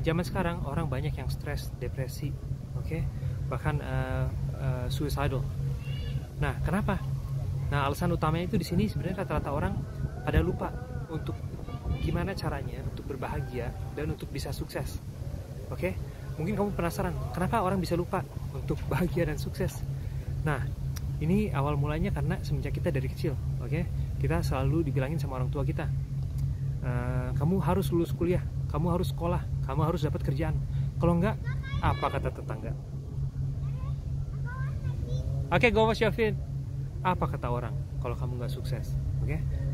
Zaman sekarang orang banyak yang stres, depresi, bahkan suicidal. Nah, kenapa? Nah, alasan utamanya itu di sini sebenarnya rata-rata orang pada lupa untuk gimana caranya untuk berbahagia dan untuk bisa sukses. Mungkin kamu penasaran, kenapa orang bisa lupa untuk bahagia dan sukses? Nah, ini awal mulanya karena semenjak kita dari kecil, kita selalu dibilangin sama orang tua kita, kamu harus lulus kuliah, kamu harus sekolah, kamu harus dapat kerjaan. Kalau enggak, apa kata tetangga? Go Mas Yafin. Apa kata orang kalau kamu nggak sukses?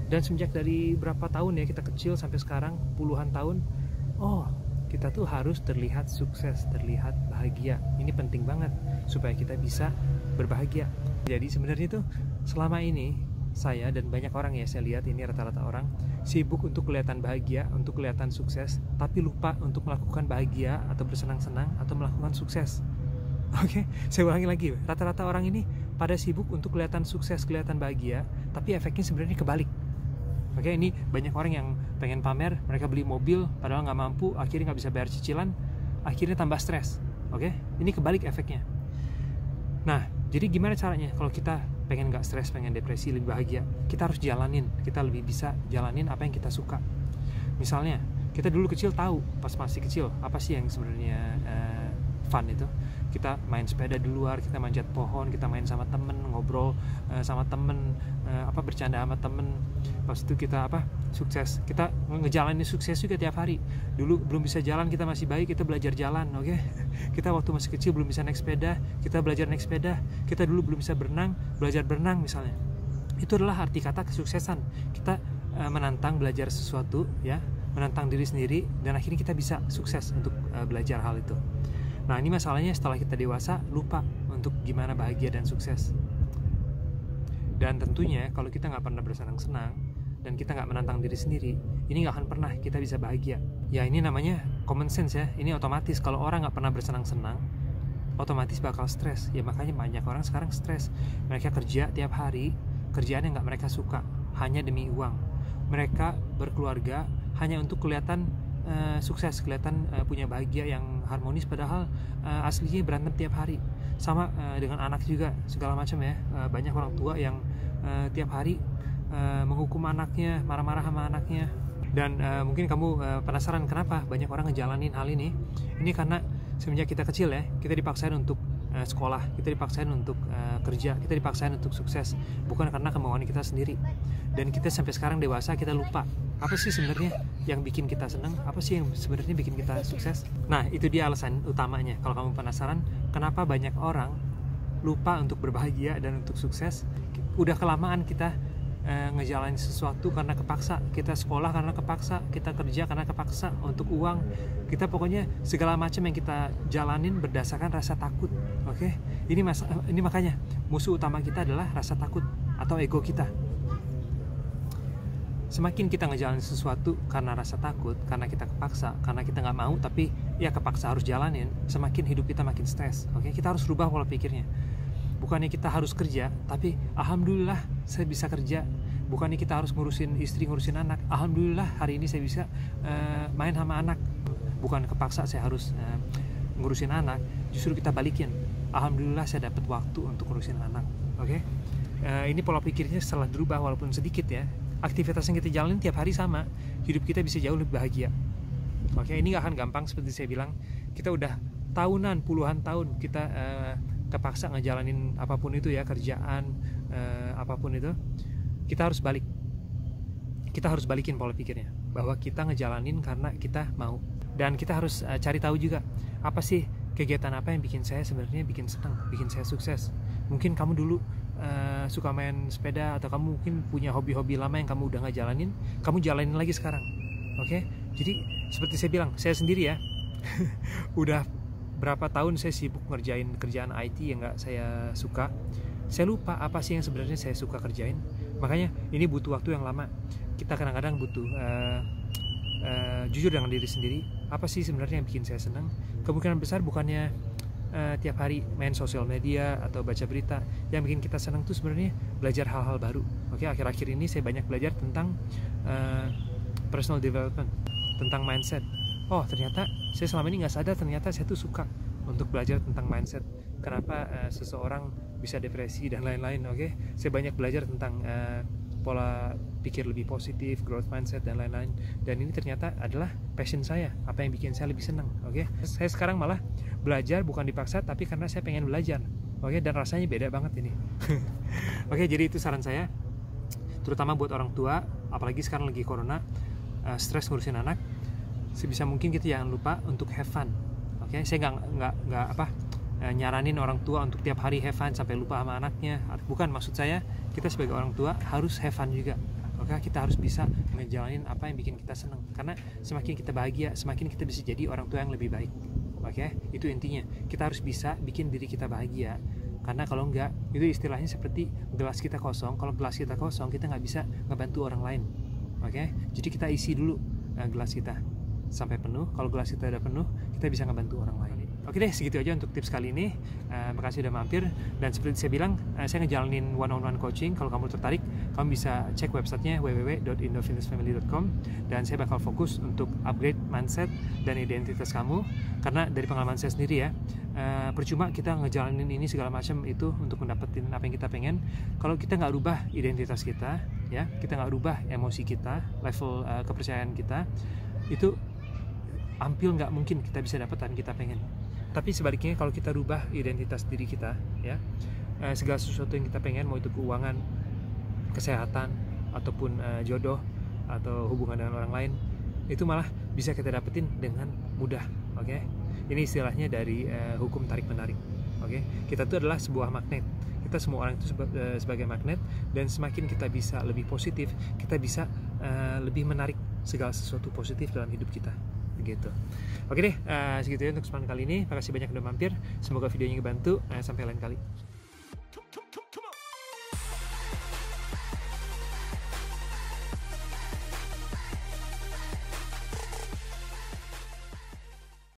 Dan semenjak dari berapa tahun ya kita kecil sampai sekarang puluhan tahun, kita tuh harus terlihat sukses, terlihat bahagia. Ini penting banget supaya kita bisa berbahagia. Jadi sebenarnya tuh selama ini saya dan banyak orang ya, saya lihat ini rata-rata orang sibuk untuk kelihatan bahagia, untuk kelihatan sukses, tapi lupa untuk melakukan bahagia atau bersenang-senang atau melakukan sukses. Saya ulangi lagi, rata-rata orang ini pada sibuk untuk kelihatan sukses, kelihatan bahagia, tapi efeknya sebenarnya kebalik. Ini banyak orang yang pengen pamer, mereka beli mobil padahal nggak mampu, akhirnya nggak bisa bayar cicilan, akhirnya tambah stres. Ini kebalik efeknya. Nah, jadi gimana caranya kalau kita pengen nggak stres, pengen depresi, lebih bahagia? Kita harus jalanin, kita lebih bisa jalanin apa yang kita suka. Misalnya, kita dulu kecil tahu, pas masih kecil, apa sih yang sebenarnya fun itu? Kita main sepeda di luar, kita manjat pohon, kita main sama temen, ngobrol sama temen, bercanda sama temen. Pas itu kita sukses, kita ngejalanin sukses juga tiap hari. Dulu belum bisa jalan, kita masih bayi, kita belajar jalan. Kita waktu masih kecil belum bisa naik sepeda, kita belajar naik sepeda. Kita dulu belum bisa berenang, belajar berenang misalnya. Itu adalah arti kata kesuksesan. Kita menantang belajar sesuatu, menantang diri sendiri, dan akhirnya kita bisa sukses untuk belajar hal itu. Nah, ini masalahnya setelah kita dewasa, lupa untuk gimana bahagia dan sukses. Dan tentunya kalau kita nggak pernah bersenang-senang dan kita nggak menantang diri sendiri, ini nggak akan pernah kita bisa bahagia. Ya, ini namanya common sense ya. Ini otomatis kalau orang nggak pernah bersenang-senang, otomatis bakal stres. Ya makanya banyak orang sekarang stres. Mereka kerja tiap hari, kerjaan yang nggak mereka suka, hanya demi uang. Mereka berkeluarga hanya untuk kelihatan sukses, kelihatan punya bahagia yang harmonis, padahal aslinya berantem tiap hari. Sama dengan anak juga, segala macam ya. Banyak orang tua yang tiap hari menghukum anaknya, marah-marah sama anaknya. Dan mungkin kamu penasaran kenapa banyak orang ngejalanin hal ini. Ini karena semenjak kita kecil ya, kita dipaksain untuk sekolah, kita dipaksain untuk kerja, kita dipaksain untuk sukses, bukan karena kemauan kita sendiri. Dan kita sampai sekarang dewasa, kita lupa apa sih sebenarnya yang bikin kita senang, apa sih yang sebenarnya bikin kita sukses. Nah, itu dia alasan utamanya. Kalau kamu penasaran kenapa banyak orang lupa untuk berbahagia dan untuk sukses, udah kelamaan kita ngejalanin sesuatu karena kepaksa, kita sekolah karena kepaksa, kita kerja karena kepaksa untuk uang, kita pokoknya segala macam yang kita jalanin berdasarkan rasa takut. Ini makanya musuh utama kita adalah rasa takut atau ego kita. Semakin kita ngejalanin sesuatu karena rasa takut, karena kita kepaksa, karena kita nggak mau tapi ya kepaksa harus jalanin, semakin hidup kita makin stres. Kita harus rubah pola pikirnya. Bukannya kita harus kerja, tapi alhamdulillah saya bisa kerja. Bukannya kita harus ngurusin istri, ngurusin anak, alhamdulillah hari ini saya bisa main sama anak. Bukan kepaksa saya harus ngurusin anak, justru kita balikin, alhamdulillah saya dapat waktu untuk ngurusin anak. Ini pola pikirnya setelah berubah walaupun sedikit ya. Aktivitas yang kita jalanin tiap hari sama, hidup kita bisa jauh lebih bahagia. Ini gak akan gampang seperti saya bilang. Kita udah tahunan, puluhan tahun kita kepaksa ngejalanin apapun itu ya, kerjaan, apapun itu. Kita harus balik. Kita harus balikin pola pikirnya, bahwa kita ngejalanin karena kita mau. Dan kita harus cari tahu juga, apa sih kegiatan apa yang bikin saya sebenarnya bikin senang, bikin saya sukses. Mungkin kamu dulu suka main sepeda, atau kamu mungkin punya hobi-hobi lama yang kamu udah nggak jalanin, kamu jalanin lagi sekarang. Jadi seperti saya bilang, saya sendiri ya udah berapa tahun saya sibuk ngerjain kerjaan IT yang nggak saya suka. Saya lupa apa sih yang sebenarnya saya suka kerjain. Makanya ini butuh waktu yang lama. Kita kadang-kadang butuh jujur dengan diri sendiri, apa sih sebenarnya yang bikin saya senang. Kemungkinan besar bukannya tiap hari main sosial media atau baca berita. Yang bikin kita senang tuh sebenarnya belajar hal-hal baru. Akhir-akhir ini saya banyak belajar tentang personal development, tentang mindset, oh ternyata saya selama ini nggak sadar, ternyata saya tuh suka untuk belajar tentang mindset. Kenapa seseorang bisa depresi dan lain-lain. Oke, saya banyak belajar tentang pola pikir lebih positif, growth mindset dan lain-lain. Dan ini ternyata adalah passion saya, apa yang bikin saya lebih senang. Oke, saya sekarang malah belajar bukan dipaksa, tapi karena saya pengen belajar. Oke, dan rasanya beda banget ini. Oke, jadi itu saran saya, terutama buat orang tua, apalagi sekarang lagi corona, stres ngurusin anak. Sebisa mungkin kita jangan lupa untuk have fun. Oke, saya nggak nyaranin orang tua untuk tiap hari have fun sampai lupa sama anaknya. Bukan, maksud saya kita sebagai orang tua harus have fun juga. Oke, kita harus bisa ngejalanin apa yang bikin kita senang. Karena semakin kita bahagia, semakin kita bisa jadi orang tua yang lebih baik. Oke, itu intinya. Kita harus bisa bikin diri kita bahagia. Karena kalau enggak, itu istilahnya seperti gelas kita kosong. Kalau gelas kita kosong, kita nggak bisa ngebantu orang lain. Oke, jadi kita isi dulu gelas kita sampai penuh. Kalau gelas kita udah penuh, kita bisa ngebantu orang lain. Oke deh, segitu aja untuk tips kali ini. Makasih udah mampir. Dan seperti saya bilang, saya ngejalanin one-on-one coaching. Kalau kamu tertarik, kamu bisa cek websitenya www.indofitnessfamily.com. Dan saya bakal fokus untuk upgrade mindset dan identitas kamu. Karena dari pengalaman saya sendiri ya, percuma kita ngejalanin ini segala macam itu untuk mendapatkan apa yang kita pengen. Kalau kita nggak rubah identitas kita, ya, kita nggak rubah emosi kita, level kepercayaan kita, itu hampir nggak mungkin kita bisa dapat yang kita pengen. Tapi sebaliknya, kalau kita rubah identitas diri kita, ya, segala sesuatu yang kita pengen, mau itu keuangan, kesehatan, ataupun jodoh atau hubungan dengan orang lain, itu malah bisa kita dapetin dengan mudah. Oke, ini istilahnya dari hukum tarik menarik. Oke, kita itu adalah sebuah magnet. Kita semua orang itu sebagai magnet, dan semakin kita bisa lebih positif, kita bisa lebih menarik segala sesuatu positif dalam hidup kita. Gitu. Oke deh, segitu ya untuk kesempatan kali ini. Makasih banyak udah mampir. Semoga videonya ngebantu. Sampai lain kali.